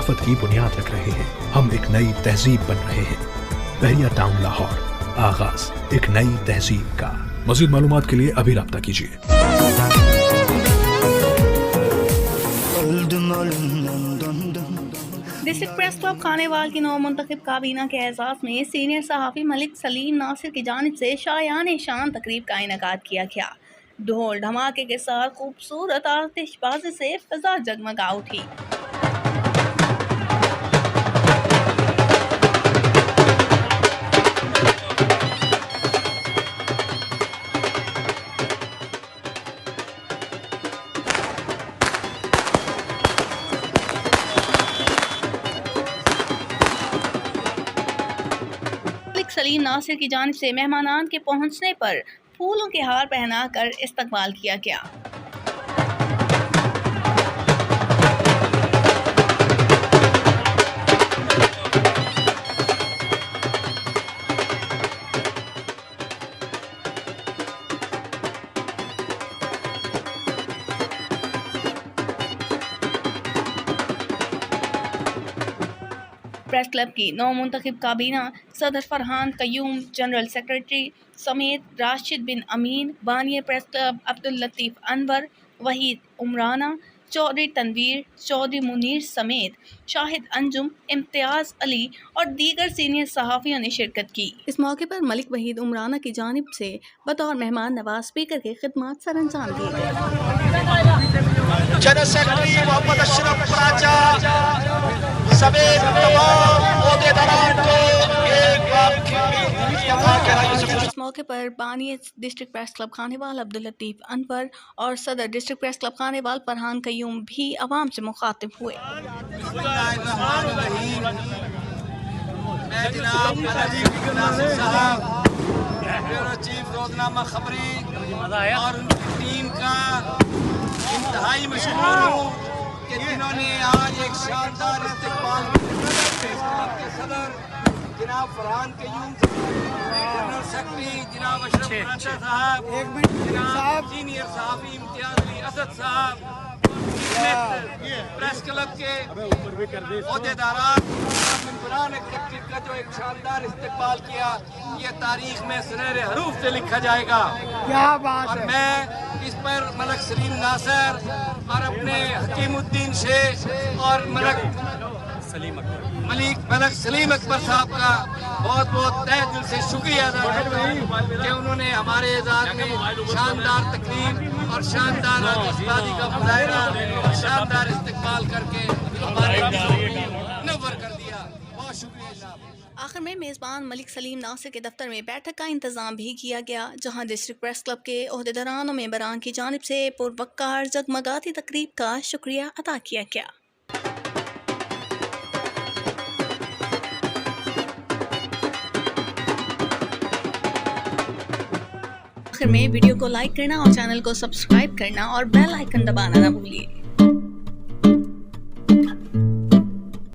सकाफत की बुनियाद रख रहे हैं। हम एक नई तहजीब बन रहे हैं। बहरिया टाउन लाहौर, आगाज एक नई तहजीब का। मज़ीद मालूमात के लिए अभी राब्ता कीजिए। डिस्ट्रिक्ट प्रेस क्लब खानेवाल की नौ मुंतखब काबीना के एजाज़ में सीनियर सहाफ़ी मलिक सलीम नासिर की जानिब से शायान शान तकरीब का इनेकाद किया गया। ढोल धमाके के साथ खूबसूरत आतिशबाजी से फ़ज़ा जगमगा उठी। सलीम नासिर की जानिब से मेहमानान के पहुंचने पर फूलों के हार पहनाकर इस्तकबाल किया गया। प्रेस क्लब की नौ मुंतखब काबीना सदर फरहान कयूम, जनरल सेक्रेटरी समेत राशिद बिन अमीन, बानिया प्रेस क्लब अब्दुल लतीफ़ अनवर, वहीद उमराना, चौधरी तनवीर, चौधरी मुनीर समेत शाहिद अंजुम, इम्तियाज़ अली और दीगर सीनियर सहाफ़ियों ने शिरकत की। इस मौके पर मलिक वहीद उमराना की जानिब से बतौर मेहमान नवाज स्पीकर के खिदमात सर अंजाम दिए गए। इस मौके पर बानी district press club Khanewal Abdul Latif Anwar और सदर district press club Khanewal Farhan Qayyum भी अवाम से मुखातिब हुए। और उनकी टीम का इंतहाई मशहूर हूँ कि जिन्होंने आज एक शानदार इस्तेमाल सदर जनाब फरहान कयूम, जनरल सेक्रेटरी जनाब अशरफ कुरैशी साहब, जनाब सीनियर सहाफ़ी इम्तियाज़ अली असद साहब, प्रेस क्लब के ओहदेदारान, मेंबरान एग्जीक्यूटिव का जो एक शानदार इस्तेमाल किया, ये तारीख में सुनहरे हरूफ से लिखा जाएगा। क्या बात और है। मैं इस पर मलिक सलीम नासिर और अपने हकीमुद्दीन शेख और मलिक सलीम अकबर साहब का बहुत बहुत तहे दिल से शुक्रिया अदा करता हूँ कि उन्होंने हमारे एजाज़ में शानदार तकरीब और शानदार आतिशबाजी का मुजाहिरा और शानदार इस्तेमाल करके हमारे नव्वर कर दिया। बहुत शुक्रिया। आखिर में मेज़बान मलिक सलीम नासिर के दफ्तर में बैठक का इंतजाम भी किया गया, जहां डिस्ट्रिक्ट प्रेस क्लब के ओहदेदारान और मेंबरान की जानिब से पुरवक्कार जगमगाती तकरीब का शुक्रिया अदा किया गया। आखिर में वीडियो को लाइक करना और चैनल को सब्सक्राइब करना और बेल आइकन दबाना ना भूलिए।